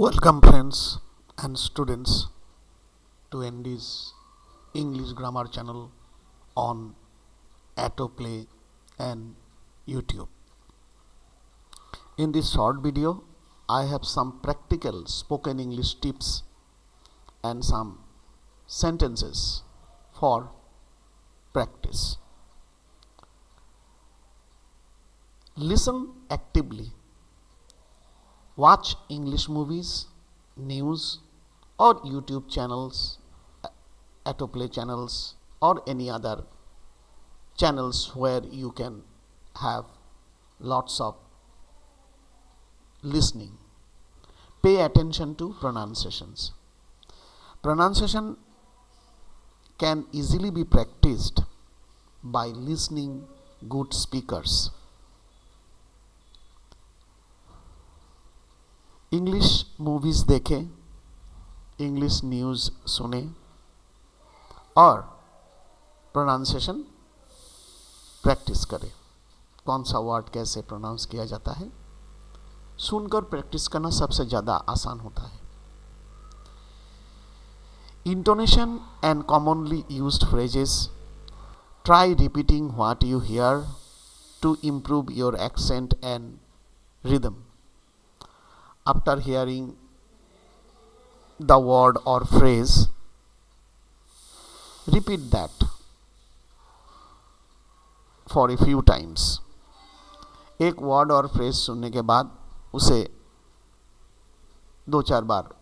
Welcome, friends and students, to ND's English Grammar channel on Autoplay and YouTube. In this short video, I have some practical spoken English tips and some sentences for practice. Listen actively. Watch English movies, news, or YouTube channels, Autoplay channels, or any other channels where you can have lots of listening. Pay attention to pronunciations. Pronunciation can easily be practiced by listening good speakers. English movies देखें, English news सुने और pronunciation practice करें. कौन सा word कैसे pronounce किया जाता है, सुनकर प्रैक्टिस करना सबसे ज़्यादा आसान होता है. Intonation and commonly used phrases. Try repeating what you hear to improve your accent and rhythm. After hearing the word or phrase, repeat that for a few times. एक वर्ड और फ्रेज सुनने के बाद उसे 2-4 बार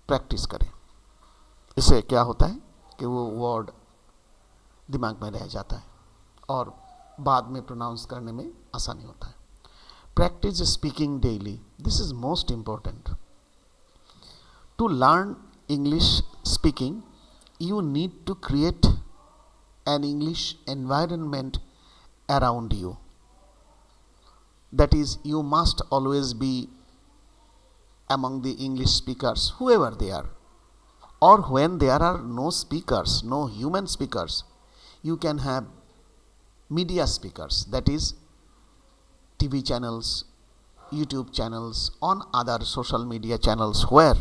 प्रैक्टिस करें. इससे क्या होता है कि वो वर्ड दिमाग में रह जाता है और बाद में प्रोनाउंस करने में आसानी होता है. Practice speaking daily. This is most important. To learn English speaking, you need to create an English environment around you. That is, you must always be among the English speakers, whoever they are. Or when there are no speakers, no human speakers, you can have media speakers. That is, TV channels, YouTube channels, on other social media channels where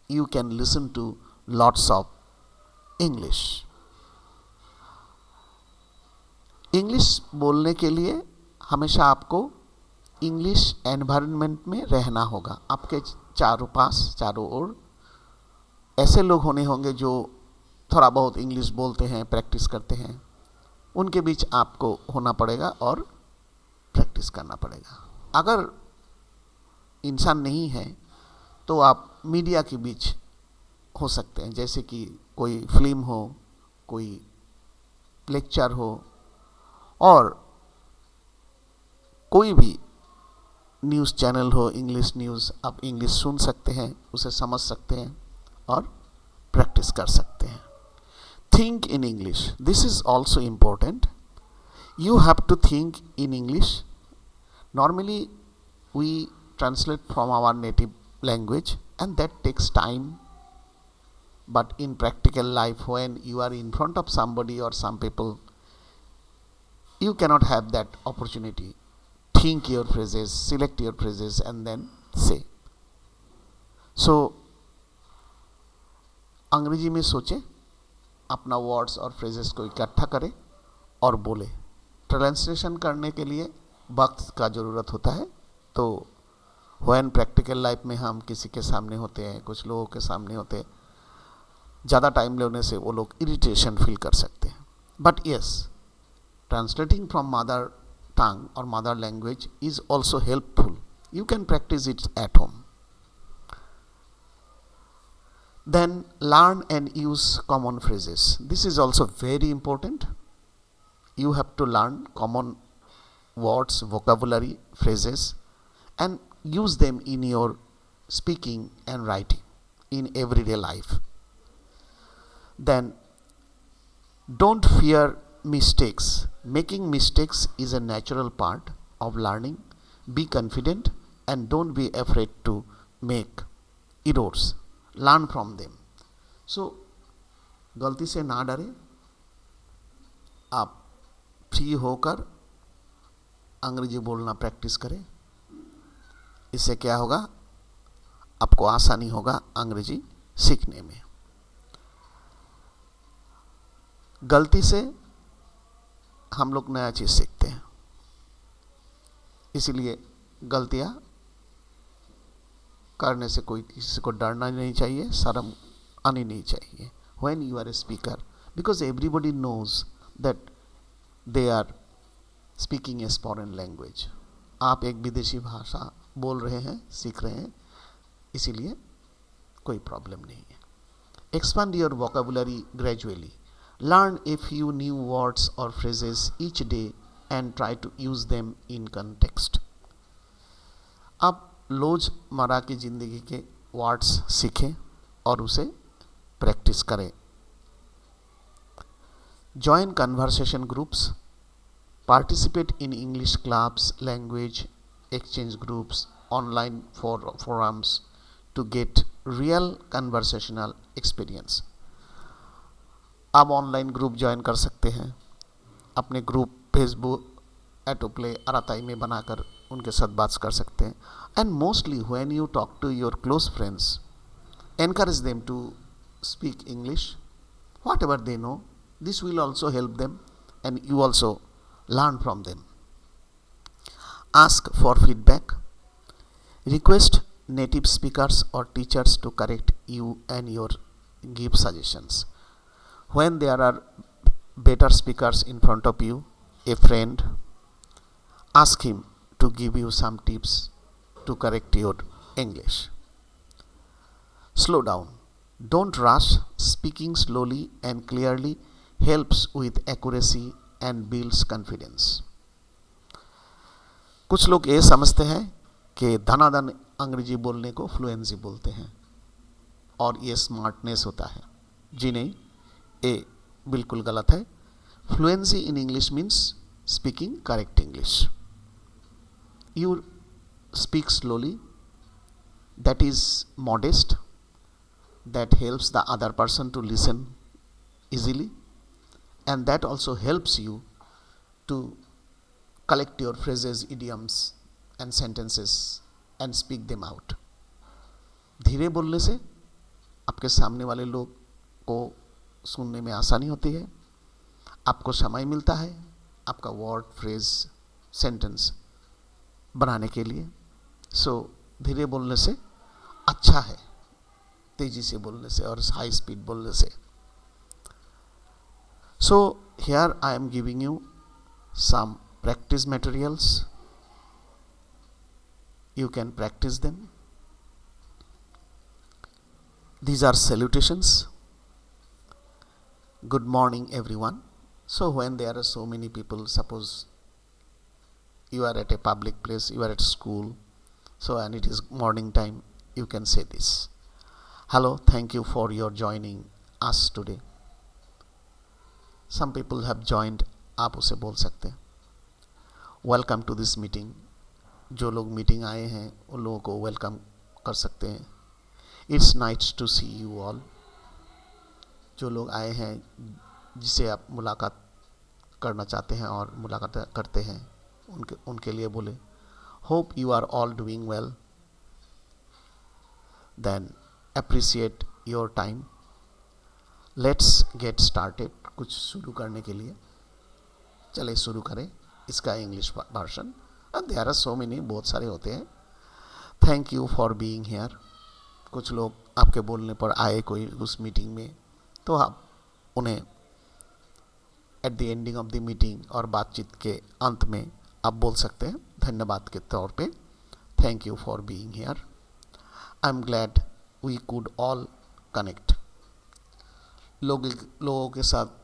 you can listen to lots of English. English बोलने के लिए हमेशा आपको English environment में रहना होगा. आपके चारों ओर ऐसे लोग होने होंगे जो थोड़ा बहुत इंग्लिश बोलते हैं, प्रैक्टिस करते हैं. उनके बीच आपको होना पड़ेगा और प्रैक्टिस करना पड़ेगा. अगर इंसान नहीं है तो आप मीडिया के बीच हो सकते हैं, जैसे कि कोई फिल्म हो, कोई लेक्चर हो, और कोई भी न्यूज़ चैनल हो, इंग्लिश न्यूज़. आप इंग्लिश सुन सकते हैं, उसे समझ सकते हैं और प्रैक्टिस कर सकते हैं. Think in English. This is also important. You have to think in English. Normally we translate from our native language and that takes time, but in practical life when you are in front of somebody or some people, you cannot have that opportunity. Think your phrases, select your phrases and then say. So अंग्रेजी में सोचें, अपना words और phrases को इकट्ठा करें और बोले. ट्रांसलेशन करने के लिए वक्त का ज़रूरत होता है. तो व्हेन प्रैक्टिकल लाइफ में हम किसी के सामने होते हैं, कुछ लोगों के सामने होते हैं, ज़्यादा टाइम लेने से वो लोग इरिटेशन फील कर सकते हैं. But yes, translating from mother tongue और mother language is also helpful. You can practise it at home. Then learn and use common phrases. This is also very important. You have to learn common words, vocabulary, phrases and use them in your speaking and writing in everyday life. Then don't fear mistakes. Making mistakes is a natural part of learning. Be confident and don't be afraid to make errors. Learn from them. So गलती से ना डरें. आप free होकर अंग्रेजी बोलना practice करें. इससे क्या होगा, आपको आसानी होगा अंग्रेजी सीखने में। गलती से हम लोग नया चीज़ सीखते हैं, इसीलिए गलतियां करने से कोई किसी को डरना नहीं चाहिए, शर्म आनी नहीं चाहिए। When you are a speaker, because everybody knows that they are speaking a foreign language. आप एक विदेशी भाषा बोल रहे हैं, सीख रहे हैं, इसीलिए कोई प्रॉब्लम नहीं है। Expand your vocabulary gradually, learn a few new words और phrases each day and try to use them in context. आप रोजमर्रा की ज़िंदगी के वर्ड्स सीखें और उसे प्रैक्टिस करें। Join conversation groups, participate in English clubs, language exchange groups, online forums to get real conversational experience। आप ऑनलाइन ग्रुप ज्वाइन कर सकते हैं, अपने ग्रुप फेसबुक, एटोप्ले, अराताई में बनाकर उनके साथ बात कर सकते हैं। And mostly when you talk to your close friends, encourage them to speak English, whatever they know. This will also help them and you also learn from them. Ask for feedback. Request native speakers or teachers to correct you and your give suggestions. When there are better speakers in front of you, a friend, ask him to give you some tips to correct your English. Slow down. Don't rush. Speaking slowly and clearly helps with accuracy and builds confidence. कुछ लोग ये समझते हैं कि धनाधन अंग्रेजी बोलने को fluency बोलते हैं और ये स्मार्टनेस होता है। जी नहीं, ये बिल्कुल गलत है। Fluency in English means speaking correct English. You speak slowly, that is modest, that helps the other person to listen easily, and that also helps you to collect your phrases, idioms and sentences and speak them out. धीरे बोलने से आपके सामने वाले लोग को सुनने में आसानी होती है, आपको समय मिलता है आपका वर्ड, फ्रेज, सेंटेंस बनाने के लिए। सो धीरे बोलने से अच्छा है तेजी से बोलने से और हाई स्पीड बोलने से। So here I am giving you some practice materials, you can practice them. These are salutations. Good morning everyone. So when there are so many people, suppose you are at a public place, you are at school, so and it is morning time, you can say this. Hello, thank you for your joining us today. Some people have joined, आप उसे बोल सकते हैं। Welcome to this meeting. जो लोग meeting आए हैं उन लोगों को वेलकम कर सकते हैं। It's nice to see you all. जो लोग आए हैं जिसे आप मुलाकात करना चाहते हैं और मुलाकात करते हैं उनके लिए बोले hope you are all doing well, then appreciate your time. Let's get started. कुछ शुरू करने के लिए चले शुरू करें इसका English version. There are so many, बहुत सारे होते हैं। Thank you for being here. कुछ लोग आपके बोलने पर आए कोई उस मीटिंग में, तो आप उन्हें at the ending of the meeting और बातचीत के अंत में आप बोल सकते हैं धन्यवाद के तौर पे, thank you for being here, I am glad we could all connect. लोगों के साथ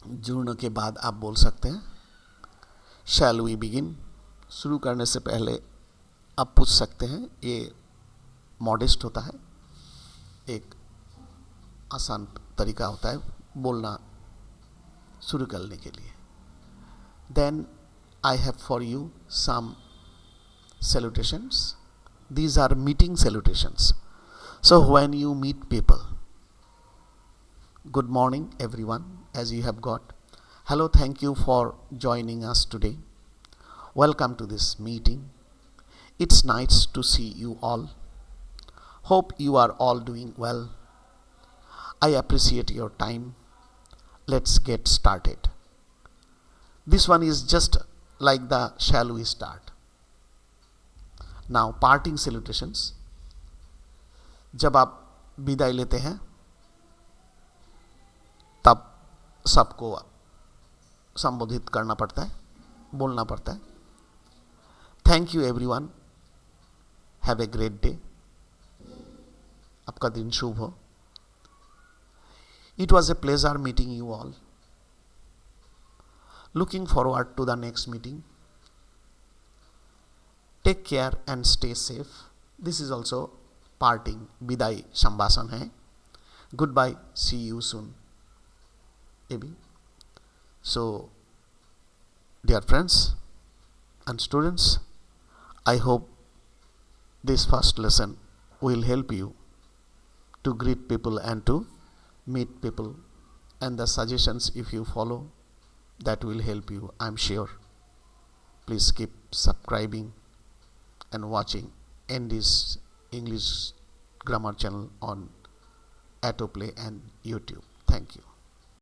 जुड़ने के बाद आप बोल सकते हैं शैल वी बिगिन। शुरू करने से पहले आप पूछ सकते हैं, ये मॉडेस्ट होता है, एक आसान तरीका होता है बोलना शुरू करने के लिए। Then I have for you some salutations. These are meeting salutations. So when you meet people, good morning everyone, as you have got. Hello, thank you for joining us today. Welcome to this meeting. It's nice to see you all. Hope you are all doing well. I appreciate your time. Let's get started. This one is just like the shall we start. Now parting salutations. जब आप विदाई लेते हैं तब सबको संबोधित करना पड़ता है, बोलना पड़ता है. Thank you everyone. Have a great day. आपका दिन शुभ हो. It was a pleasure meeting you all. Looking forward to the next meeting. Take care and stay safe. This is also parting विदाई संभाषण है. Good bye. See you soon. एबी. So, dear friends and students, I hope this first lesson will help you to greet people and to meet people, and the suggestions if you follow that will help you, I'm sure. Please keep subscribing and watching Andy's English Grammar channel on Autoplay and YouTube. Thank you.